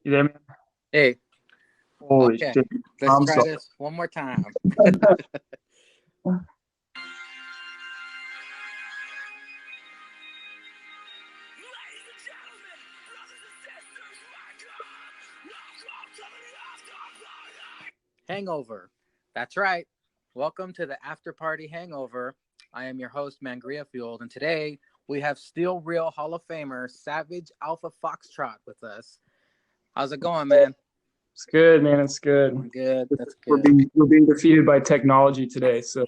You there, man? Hey, Holy okay. shit. Let's I'm try sorry. this one more time. Hangover. That's right. Welcome to the After Party Hangover. I am your host, Mangria Fueled, and today we have Still Real Hall of Famer Savage Alpha Foxtrot with us. How's it going, man? It's good, man. It's good. Doing good. That's We're good. being defeated by technology today. So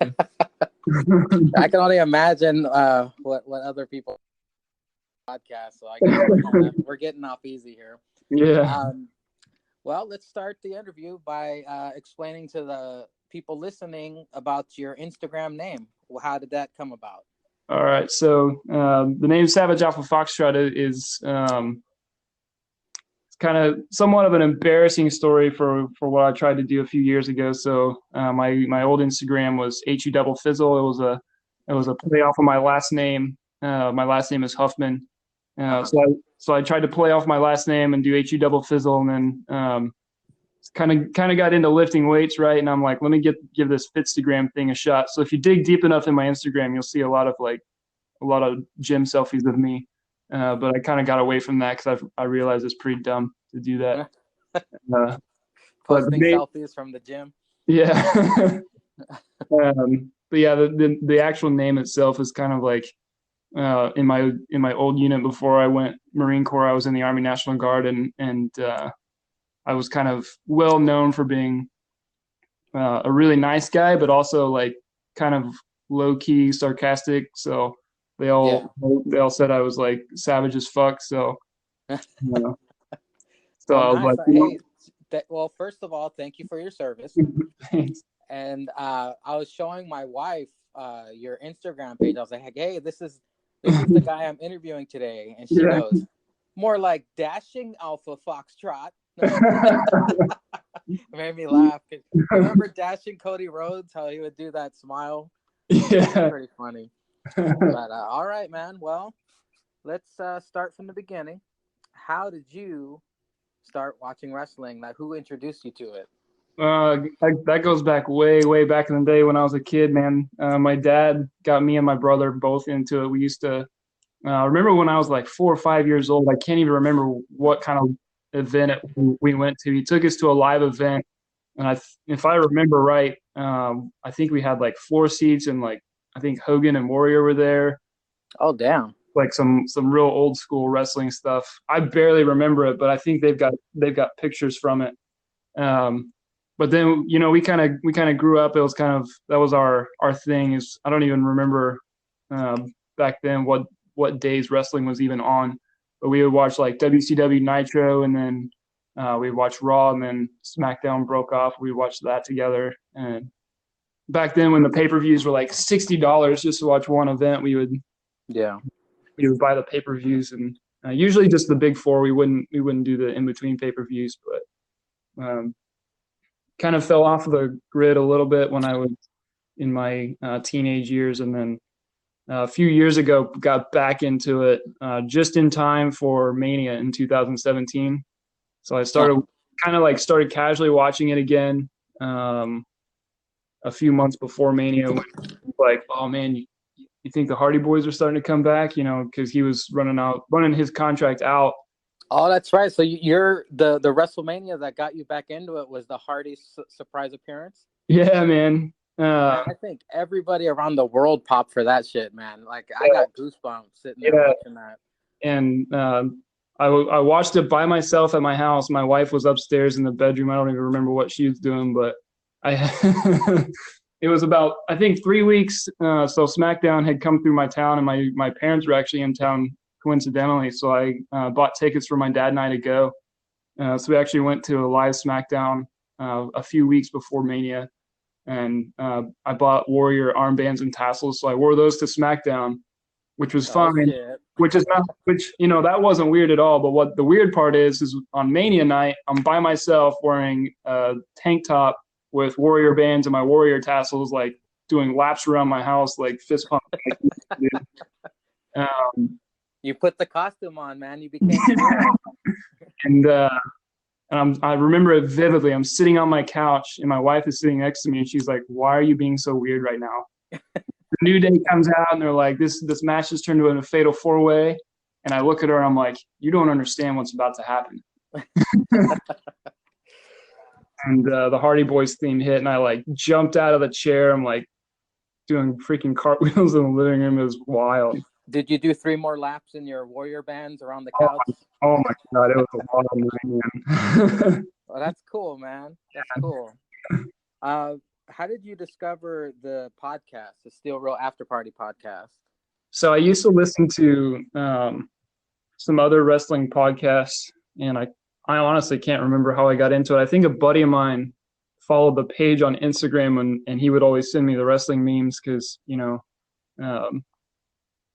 I can only imagine what other people podcast. So I guess we're getting off easy here. yeah. Well, let's start the interview by explaining to the people listening about your Instagram name. Well, how did that come about? All right. So the name Savage Alpha Foxtrot is it's kind of somewhat of an embarrassing story for what I tried to do a few years ago. So my old Instagram was HU double fizzle. It was a play off of my last name. My last name is Huffman. So I tried to play off my last name and do HU double fizzle, and then kind of got into lifting weights, right? And I'm like, let me give this Fitstagram thing a shot. So if you dig deep enough in my Instagram, you'll see a lot of gym selfies of me. But I kind of got away from that because I realized it's pretty dumb to do that. Posting selfies from the gym. Yeah. But yeah, the actual name itself is kind of like in my old unit before I went Marine Corps. I was in the Army National Guard, and I was kind of well known for being a really nice guy, but also like kind of low key sarcastic. So they all said I was like savage as fuck. So I was nice. like, well, first of all, thank you for your service. And I was showing my wife your Instagram page. I was like, hey, this is the guy I'm interviewing today, and she goes, more like Dashing Alpha Foxtrot. Made me laugh. Remember Dashing Cody Rhodes, how he would do that smile? Yeah. Pretty funny. But all right, man. Well, let's start from the beginning. How did you start watching wrestling? Like, who introduced you to it? That goes back way back in the day when I was a kid, man. My dad got me and my brother both into it. We used to remember when I was like 4 or 5 years old. I can't even remember what kind of event we went to. He took us to a live event, and if I remember right, I think we had like floor seats, and like I think Hogan and Warrior were there. Oh damn! Like some real old school wrestling stuff. I barely remember it, but I think they've got pictures from it. But then we kind of grew up. It was that was our thing. Is I don't even remember back then what days wrestling was even on. But we would watch like WCW Nitro, and then we'd watch Raw, and then SmackDown broke off. We watched that together. And back then, when the pay-per-views were like $60 just to watch one event, we would buy the pay-per-views, and usually just the big four. We wouldn't do the in-between pay-per-views, but kind of fell off the grid a little bit when I was in my teenage years, and then a few years ago got back into it just in time for Mania in 2017. So I started casually watching it again a few months before Mania. Like, oh man, you think the Hardy Boys are starting to come back? Because he was running his contract out. Oh, that's right. So you're the WrestleMania that got you back into it was the Hardy surprise appearance? Yeah, man. Man, I think everybody around the world popped for that shit, man. Like, I got goosebumps sitting there watching that. And I watched it by myself at my house. My wife was upstairs in the bedroom. I don't even remember what she was doing, but it was about, I think, 3 weeks. So SmackDown had come through my town, and my parents were actually in town coincidentally. So I bought tickets for my dad and I to go. So we actually went to a live SmackDown a few weeks before Mania. And I bought Warrior armbands and tassels, so I wore those to SmackDown, which was fine. That wasn't weird at all. But what the weird part is on Mania night, I'm by myself wearing a tank top with Warrior bands and my Warrior tassels, like doing laps around my house, like fist pump. You put the costume on, man. You became and And I remember it vividly. I'm sitting on my couch and my wife is sitting next to me and she's like, "Why are you being so weird right now?" The New Day comes out and they're like, "This match has turned into a fatal 4-way." And I look at her and I'm like, "You don't understand what's about to happen." And the Hardy Boys theme hit and I like jumped out of the chair. I'm like doing freaking cartwheels in the living room. It was wild. Did you do 3 more laps in your Warrior bands around the couch? Oh my God, it was a lot of money, man. Well, that's cool, man. That's cool. How did you discover the podcast, the Steel Real After Party podcast? So I used to listen to some other wrestling podcasts, and I honestly can't remember how I got into it. I think a buddy of mine followed the page on Instagram, and he would always send me the wrestling memes because, you know,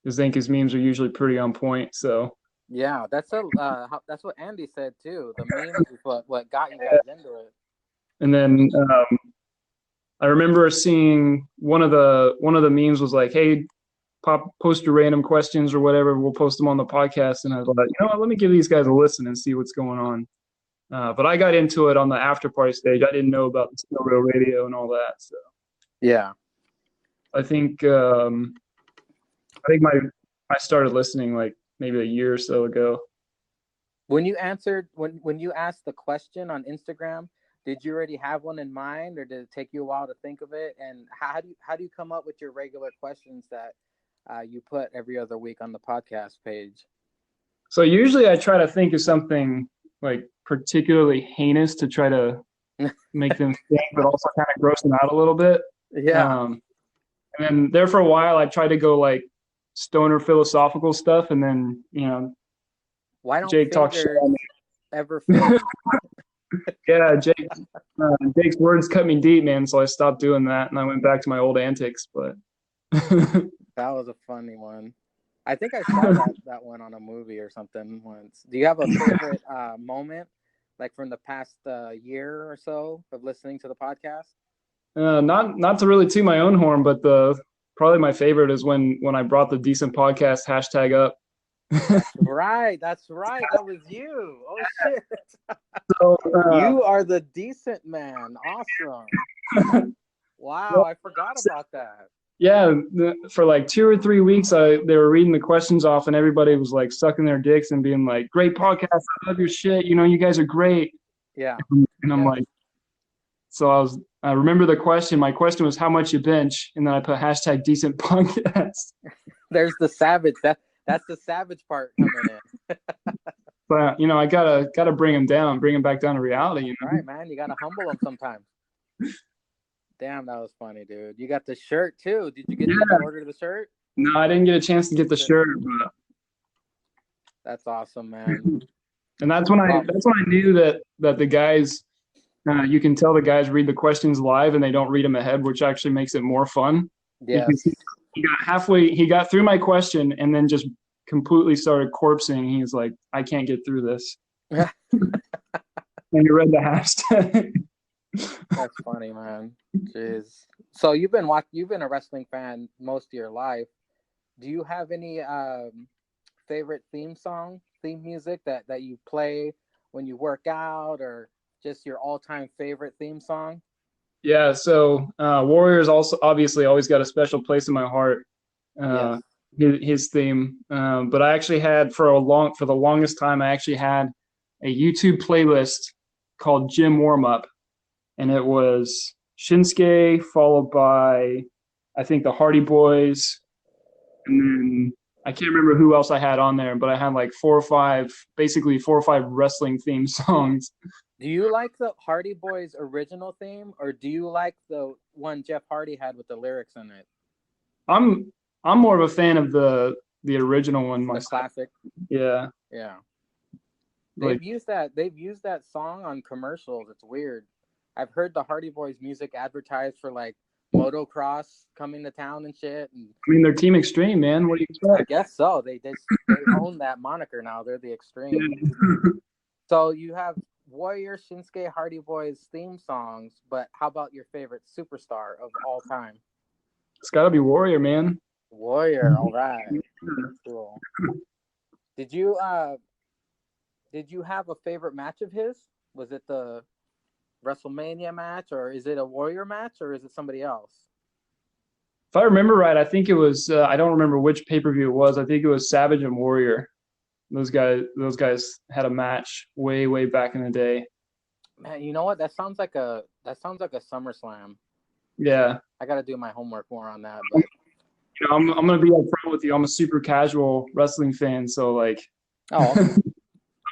his think his memes are usually pretty on point. So yeah, that's what Andy said too. The memes is what got you guys into it. And then I remember seeing one of the memes was like, "Hey, post your random questions or whatever. We'll post them on the podcast." And I was like, you know what? Let me give these guys a listen and see what's going on. But I got into it on the after party stage. I didn't know about the Steel Real Radio and all that. So yeah, I think I started listening like maybe a year or so ago. When you answered when you asked the question on Instagram, did you already have one in mind, or did it take you a while to think of it? And how do you come up with your regular questions that you put every other week on the podcast page? So usually I try to think of something like particularly heinous to try to make them think, but also kind of gross them out a little bit. Yeah. And then there for a while, I tried to go like stoner philosophical stuff, and then, you know, why don't Jake talks shit on me. Ever Yeah, Jake's words cut me deep, man. So I stopped doing that, and I went back to my old antics. But that was a funny one. I think I saw that one on a movie or something once. Do you have a favorite moment, like from the past year or so of listening to the podcast? not to really toot my own horn, but probably my favorite is when I brought the Decent Podcast hashtag up. That's right. That was you. Oh shit! So, you are the Decent Man. Awesome. Wow, I forgot about that. Yeah, for like 2 or 3 weeks, they were reading the questions off, and everybody was like sucking their dicks and being like, "Great podcast, I love your shit. You know, you guys are great." Yeah. And I'm like, so I remember the question. My question was, "How much you bench?" And then I put hashtag Decent Podcast. There's the savage. That's the savage part coming in. But you know, I gotta bring him down, bring him back down to reality. You know? All right, man. You gotta humble him sometimes. Damn, that was funny, dude. You got the shirt too. Did you get to order the shirt? No, I didn't get a chance to get the shirt, but that's awesome, man. And that's when I knew that the guys, you can tell the guys read the questions live and they don't read them ahead, which actually makes it more fun. Yeah. He got through my question and then just completely started corpsing. He was like, "I can't get through this." And he read the hashtag. That's funny, man. Jeez. So you've been a wrestling fan most of your life. Do you have any favorite theme music that you play when you work out, or just your all-time favorite theme song? Yeah, so Warriors also obviously always got a special place in my heart. Yes. His theme, but I actually had for the longest time I actually had a YouTube playlist called Gym Warm Up. And it was Shinsuke, followed by, I think, the Hardy Boys. And then I can't remember who else I had on there, but I had like 4 or 5 wrestling theme songs. Do you like the Hardy Boys original theme, or do you like the one Jeff Hardy had with the lyrics in it? I'm more of a fan of the original one. The classic. Yeah. Yeah. They've used that song on commercials. It's weird. I've heard the Hardy Boys music advertised for like motocross coming to town and shit. And I mean, they're Team Extreme, man. What do you expect? I guess so. They own that moniker now. They're the Extreme. Yeah. So you have Warrior, Shinsuke, Hardy Boys theme songs, but how about your favorite superstar of all time? It's got to be Warrior, man. Warrior, all right. Cool. Did you have a favorite match of his? Was it the WrestleMania match, or is it a Warrior match, or is it somebody else? If I remember right, I think it was. I don't remember which pay-per-view it was. I think it was Savage and Warrior. Those guys had a match way back in the day. Man, you know what? That sounds like a SummerSlam. Yeah. I got to do my homework more on that. But you know, I'm gonna be upfront with you. I'm a super casual wrestling fan, so like, I'm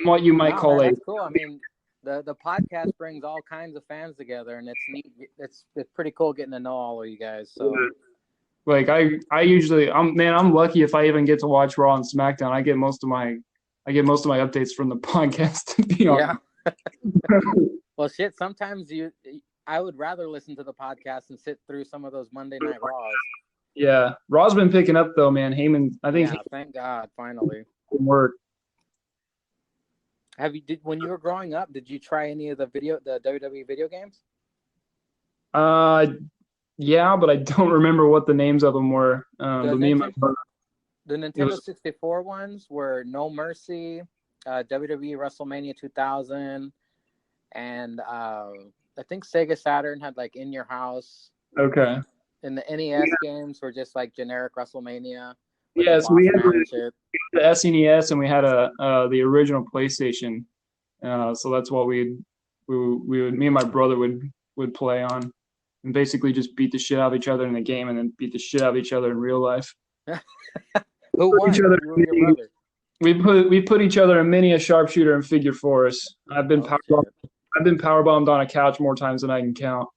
what you might call that's cool. I mean, the podcast brings all kinds of fans together, and it's neat. It's pretty cool getting to know all of you guys. So, like, I usually, I'm lucky if I even get to watch Raw and SmackDown. I get most of my updates from the podcast. To be honest. Well, shit. Sometimes I would rather listen to the podcast and sit through some of those Monday Night Raws. Yeah, Raw's been picking up though, man. Heyman, I think. Yeah, thank God, finally. Work. When you were growing up, did you try any of the WWE video games? Yeah, but I don't remember what the names of them were. But me and my brother. The Nintendo 64 ones were No Mercy, WWE WrestleMania 2000, and I think Sega Saturn had like In Your House. Okay. And the NES games were just like generic WrestleMania. Yeah, so we had the SNES and we had the original PlayStation. So that's what we would me and my brother would play on, and basically just beat the shit out of each other in the game, and then beat the shit out of each other in real life. Who won? You and your brother? We put each other in many a sharpshooter and figure four us. I've been powerbombed on a couch more times than I can count.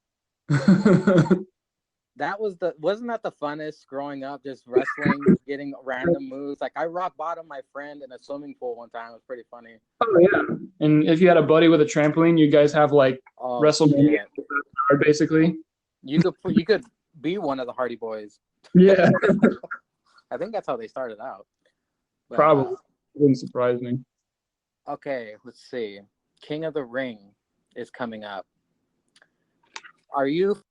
Wasn't that the funnest growing up, just wrestling, getting random moves? Like I rock bottom my friend in a swimming pool one time. It was pretty funny. Oh yeah. And if you had a buddy with a trampoline, you guys have like WrestleMania basically. You could be one of the Hardy Boys. Yeah. I think that's how they started out. But, probably. Wouldn't surprise me. Okay, let's see. King of the Ring is coming up. Are you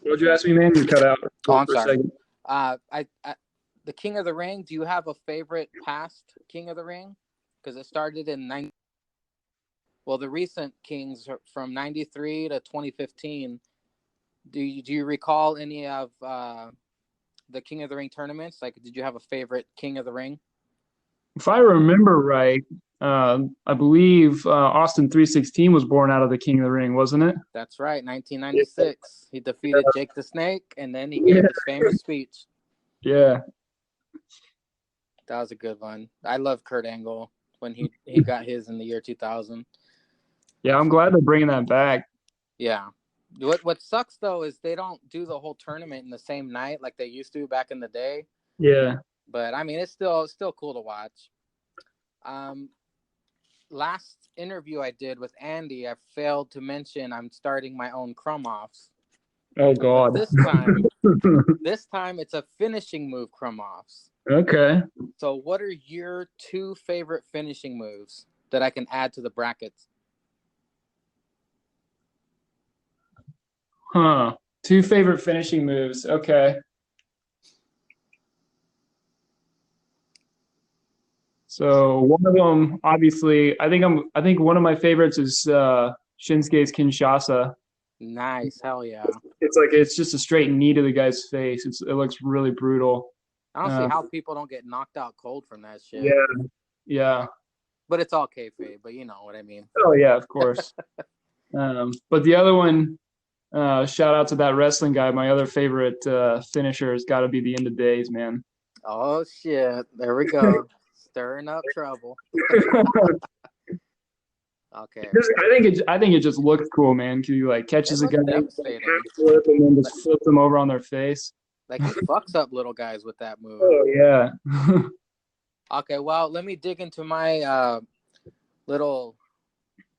What'd you ask me, man? You cut out. Oh, I'm sorry. The King of the Ring, do you have a favorite past King of the Ring? Because it started in the recent Kings from 93 to 2015. Do you recall any of the King of the Ring tournaments? Like, did you have a favorite King of the Ring? If I remember right, I believe Austin 316 was born out of the King of the Ring, wasn't it? That's right, 1996. He defeated Jake the Snake, and then he gave his famous speech. Yeah. That was a good one. I love Kurt Angle when he got his in the year 2000. Yeah, I'm glad they're bringing that back. Yeah. What sucks, though, is they don't do the whole tournament in the same night like they used to back in the day. Yeah. But, I mean, it's still cool to watch. Last interview I did with Andy, I failed to mention I'm starting my own crumb-offs. Oh, God. But this time it's a finishing move crumb-offs. Okay. So what are your two favorite finishing moves that I can add to the brackets? Two favorite finishing moves. Okay. So one of them, obviously, I think one of my favorites is Shinsuke's Kinshasa. Nice, hell yeah! It's just a straight knee to the guy's face. It looks really brutal. I don't see how people don't get knocked out cold from that shit. Yeah. But it's all kayfabe, but you know what I mean. Oh yeah, of course. But the other one, shout out to that wrestling guy. My other favorite finisher has got to be the End of Days, man. Oh shit! There we go. Stirring up trouble. Okay. I think it just looks cool, man. Cause he like catches a guy and then just flips them over on their face. Like he fucks up little guys with that move. Oh yeah. Okay, well, let me dig into my little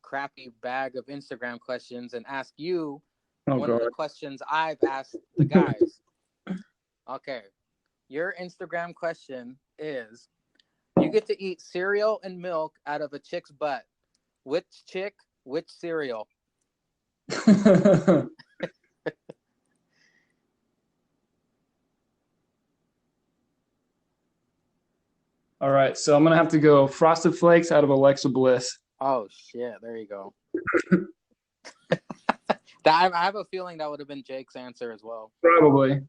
crappy bag of Instagram questions and ask you one of the questions I've asked the guys. Okay. Your Instagram question is: you get to eat cereal and milk out of a chick's butt. Which chick, which cereal? All right, so I'm gonna have to go Frosted Flakes out of Alexa Bliss. Oh shit! There you go. I have a feeling that would have been Jake's answer as well. Probably.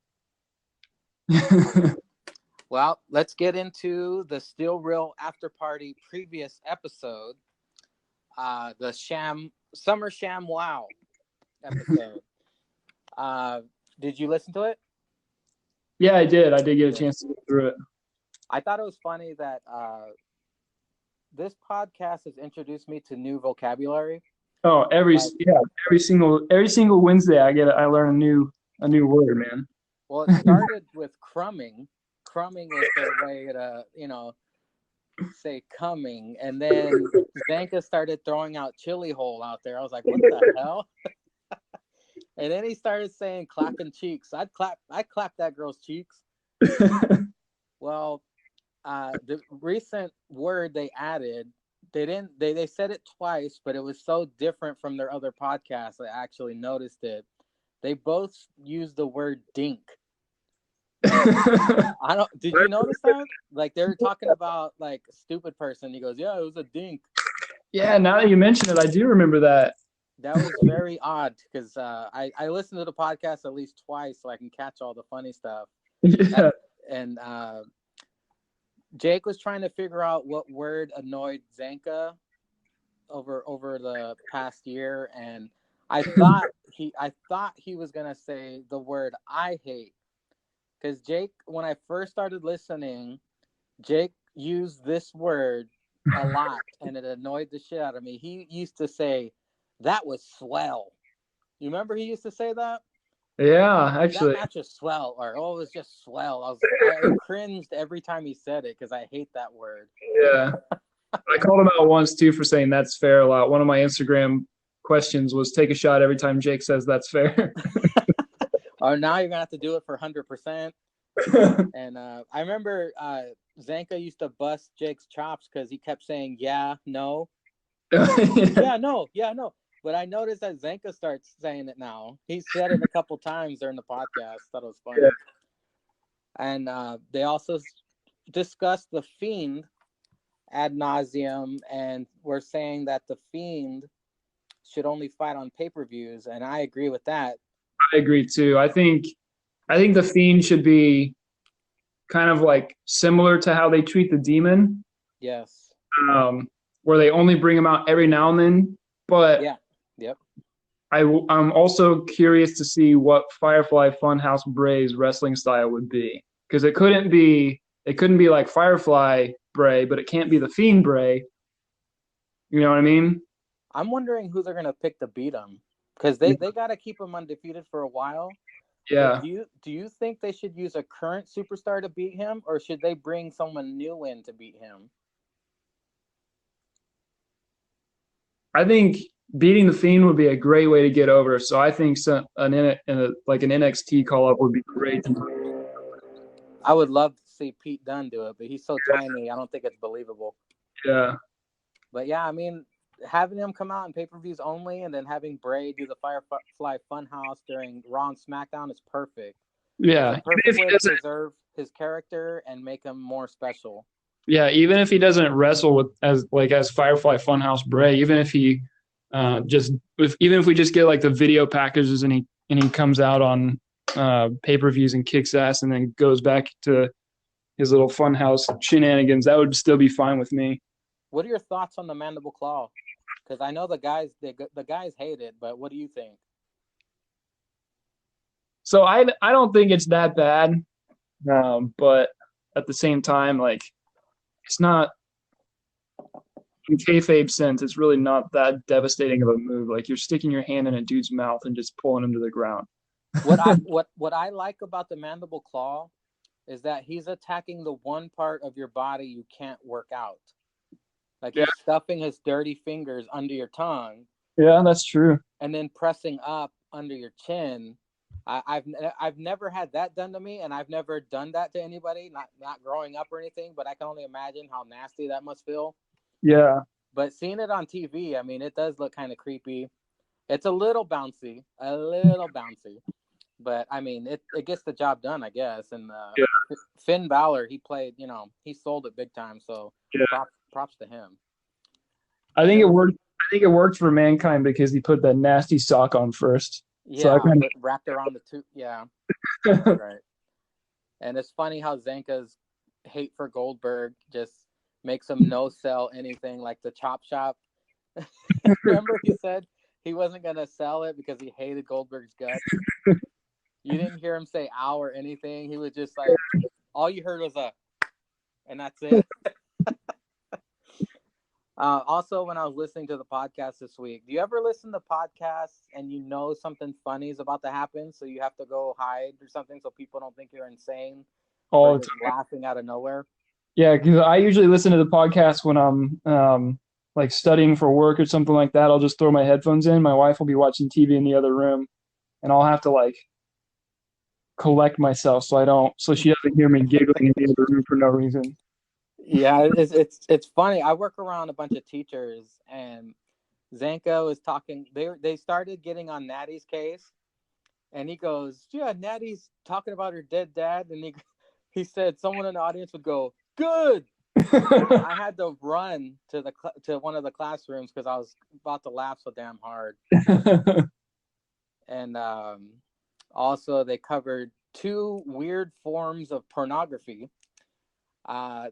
Well, let's get into the Still Real After Party previous episode, the SummerSham Wow episode. Did you listen to it? Yeah, I did. I did get a chance to go through it. I thought it was funny that this podcast has introduced me to new vocabulary. Oh, every single Wednesday I learn a new word, man. Well, it started with crumbing. Crumbing is the way to, say coming. And then Zanka started throwing out chili hole out there. I was like, what the hell? And then he started saying clapping cheeks. I'd clap that girl's cheeks. Well, the recent word they added, they said it twice, but it was so different from their other podcasts. I actually noticed it. They both used the word dink. Did you notice that? Like they were talking about like a stupid person. He goes, yeah, it was a dink. Yeah, now that you mention it, I do remember that. That was very odd because I listened to the podcast at least twice so I can catch all the funny stuff. Yeah. And Jake was trying to figure out what word annoyed Zanka over the past year, and I thought he was gonna say the word I hate. Because Jake, when I first started listening, Jake used this word a lot, and it annoyed the shit out of me. He used to say, that was swell. You remember he used to say that? Yeah, actually. That match was swell, or, oh, it was just swell. I cringed every time he said it because I hate that word. Yeah. I called him out once, too, for saying that's fair a lot. One of my Instagram questions was take a shot every time Jake says that's fair. Or now you're going to have to do it for 100%. And I remember Zanka used to bust Jake's chops because he kept saying, yeah, no. Yeah, no. But I noticed that Zanka starts saying it now. He said it a couple times during the podcast. Thought it was funny. Yeah. And they also discussed The Fiend ad nauseum, and were saying that The Fiend should only fight on pay-per-views, and I agree with that. I agree too. I think The Fiend should be kind of like similar to how they treat the Demon. Yes. Where they only bring him out every now and then. But yeah, yep. I'm also curious to see what Firefly Funhouse Bray's wrestling style would be, because it couldn't be like Firefly Bray, but it can't be the Fiend Bray. You know what I mean? I'm wondering who they're gonna pick to beat him, because they got to keep him undefeated for a while. Yeah. But do you think they should use a current superstar to beat him, or should they bring someone new in to beat him? I think beating the Fiend would be a great way to get over. So I think an NXT call up would be great. I would love to see Pete Dunne do it, but he's so tiny. I don't think it's believable. Yeah. But yeah, I mean, having him come out in pay-per-views only, and then having Bray do the Firefly Funhouse during Raw and SmackDown is perfect. Yeah. It's a perfect way to preserve his character and make him more special. Yeah, even if he doesn't wrestle as Firefly Funhouse Bray, even if he even if we just get like the video packages and he comes out on pay-per-views and kicks ass and then goes back to his little Funhouse shenanigans, that would still be fine with me. What are your thoughts on the Mandible Claw? Because I know the guys hate it, but what do you think? So I don't think it's that bad, but at the same time, like, it's not, in kayfabe sense, it's really not that devastating of a move. Like, you're sticking your hand in a dude's mouth and just pulling him to the ground. What I like about the Mandible Claw is that he's attacking the one part of your body you can't work out. Like, he's stuffing his dirty fingers under your tongue. Yeah, that's true. And then pressing up under your chin. I've never had that done to me, and I've never done that to anybody, not growing up or anything, but I can only imagine how nasty that must feel. Yeah. But seeing it on TV, I mean, it does look kind of creepy. It's a little bouncy. But I mean, it gets the job done, I guess. And Yeah. Finn Balor, he played, he sold it big time. So Yeah. props to him. I And think it it was, worked. I think it worked for Mankind because he put that nasty sock on first. So I yeah, kind but wrapped around the two. Yeah, of right. And it's funny how Zenka's hate for Goldberg just makes him no sell anything, like the chop shop. Remember, he said he wasn't gonna sell it because he hated Goldberg's guts. You didn't hear him say "ow" or anything. He was just like, all you heard was and that's it. Also, when I was listening to the podcast this week, do you ever listen to podcasts and you know something funny is about to happen, so you have to go hide or something so people don't think you're insane or all the just time. laughing out of nowhere? Yeah, because I usually listen to the podcast when I'm like studying for work or something like that. I'll just throw my headphones in. My wife will be watching TV in the other room, and I'll have to like collect myself so she doesn't hear me giggling in the other room for no reason. Yeah, it's funny. I work around a bunch of teachers, and Zanko is talking. They started getting on Natty's case, and he goes, "Yeah, Natty's talking about her dead dad," and he said someone in the audience would go, "Good." I had to run to one of the classrooms because I was about to laugh so damn hard. And also, they covered two weird forms of pornography.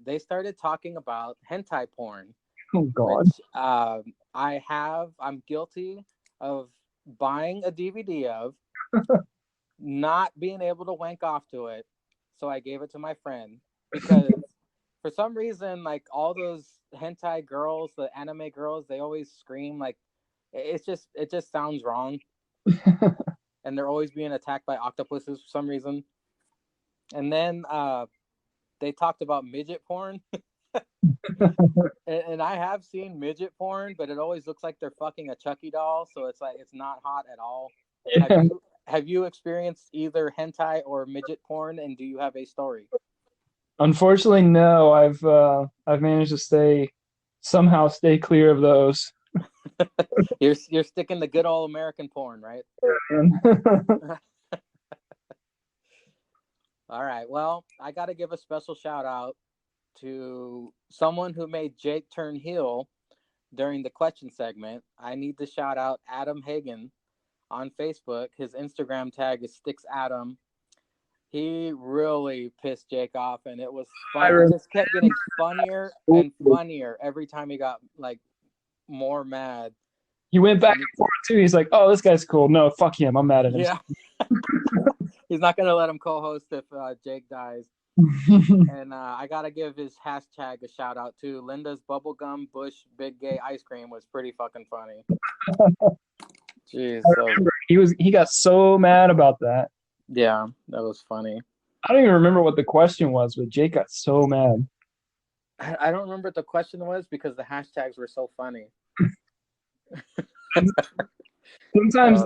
They started talking about hentai porn, Oh God. which I'm guilty of buying a DVD of, not being able to wank off to it. So I gave it to my friend because for some reason, like all those hentai girls, the anime girls, they always scream like it just sounds wrong. And they're always being attacked by octopuses for some reason. And then they talked about midget porn. And I have seen midget porn, but it always looks like they're fucking a Chucky doll, so it's like it's not hot at all. Yeah. Have you experienced either hentai or midget porn, and do you have a story? Unfortunately, no. I've managed to stay clear of those. You're sticking to good old American porn, right? All right. Well, I got to give a special shout out to someone who made Jake turn heel during the question segment. I need to shout out Adam Hagen on Facebook. His Instagram tag is SticksAdam. He really pissed Jake off, and it was fun. It just kept getting funnier and funnier every time he got like more mad. He went back and forth too. He's like, "Oh, this guy's cool. No, fuck him. I'm mad at him." Yeah. He's not gonna let him co-host if Jake dies. And I gotta give his hashtag a shout out too. Linda's bubblegum bush big gay ice cream was pretty fucking funny. Jeez, He got so mad about that. yeah, that was funny. I don't even remember what the question was, but Jake got so mad. I don't remember what the question was because the hashtags were so funny. Sometimes I feel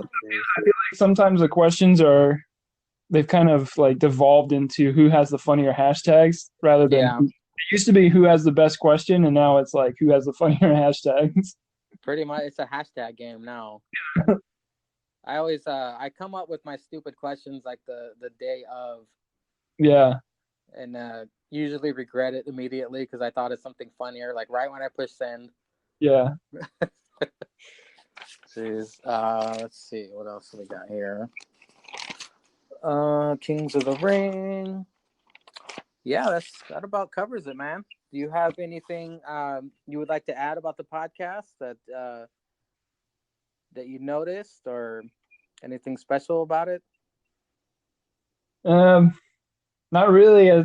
like sometimes the questions they've kind of like devolved into who has the funnier hashtags rather than it used to be who has the best question, and now it's like who has the funnier hashtags. Pretty much, it's a hashtag game now. I always I come up with my stupid questions like the day of. Yeah. And usually regret it immediately because I thought it's something funnier, like right when I push send. Yeah. Jeez. Let's see what else we got here. Kings of the Ring. Yeah, that about covers it, man. Do you have anything you would like to add about the podcast that you noticed, or anything special about it? Not really.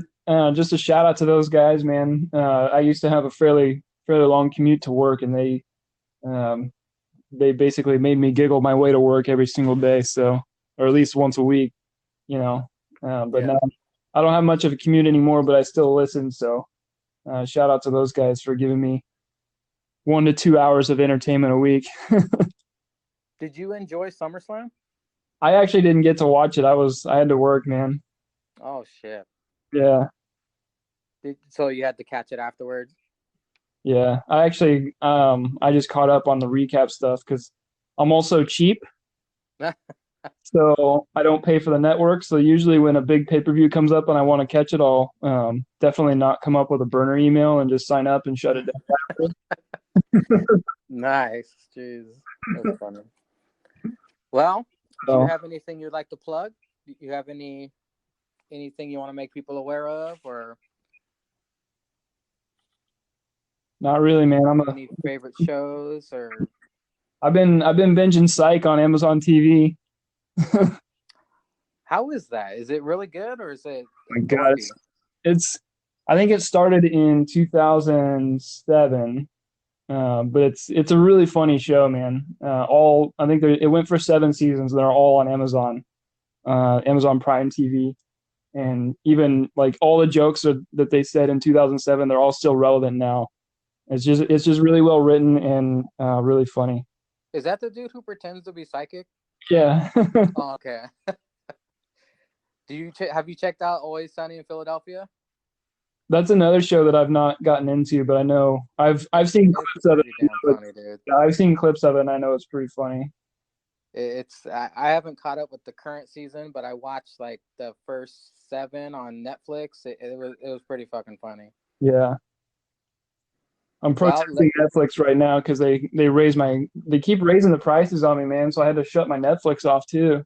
Just a shout out to those guys, man. I used to have a fairly long commute to work, and they basically made me giggle my way to work every single day, so, or at least once a week, you know. But now I don't have much of a commute anymore, but I still listen. So shout out to those guys for giving me 1 to 2 hours of entertainment a week. Did you enjoy SummerSlam? I actually didn't get to watch it. I had to work, man. Oh shit. Yeah. So you had to catch it afterwards? Yeah. I actually I just caught up on the recap stuff because I'm also cheap. So I don't pay for the network. So usually when a big pay-per-view comes up and I want to catch it, I'll definitely not come up with a burner email and just sign up and shut it down. Nice. Jeez. That's funny. Well, do you So have anything you'd like to plug? Do you have anything you want to make people aware of, or not really, man. any favorite shows, or I've been binging Psych on Amazon TV. how is that? Is it really good, or is it My God, dorky? it's I think it started in 2007, but it's a really funny show, man. All I think it went for 7 seasons. They're all on Amazon Prime TV, and even like all the jokes that they said in 2007, they're all still relevant now. It's just really well written and really funny. Is that the dude who pretends to be psychic? Yeah. Oh, okay. Have you checked out Always Sunny in Philadelphia? That's another show that I've not gotten into, but I know I've seen It's clips of it. pretty damn funny, dude. I've seen clips of it, and I know it's pretty funny. I haven't caught up with the current season, but I watched like the first 7 on Netflix. It was pretty fucking funny. Yeah, I'm Well, protesting Netflix right now because they keep raising the prices on me, man. So I had to shut my Netflix off too.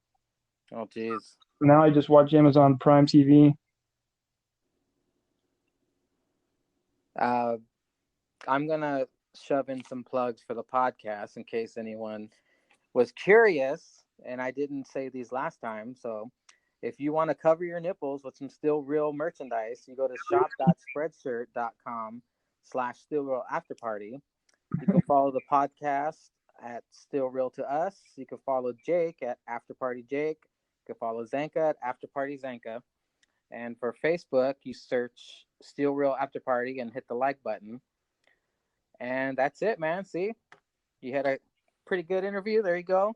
oh geez. Now I just watch Amazon Prime TV. Uh, I'm gonna shove in some plugs for the podcast in case anyone was curious, and I didn't say these last time. So if you want to cover your nipples with some Still Real merchandise, you go to shop.spreadshirt.com/Still Real After Party. You can follow the podcast at Still Real to Us. You can follow Jake at After Party Jake. You can follow Zanka at After Party Zanka. And for Facebook, you search Still Real After Party and hit the like button. And that's it, man. See, you had a pretty good interview. There you go.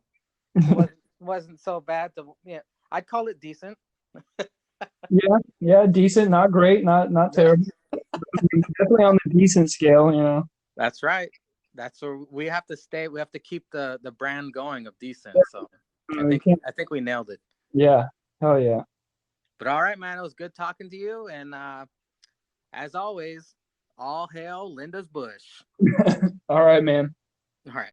Wasn't so bad. I'd call it decent. Yeah, yeah, decent, not great, not Yeah, terrible. Definitely on the decent scale, that's right. That's where we have to stay. We have to keep the brand going of decent. So I You think can't, I think we nailed it. yeah, hell yeah. But all right, man. It was good talking to you. And as always, all hail Linda's Bush. All right, man. All right.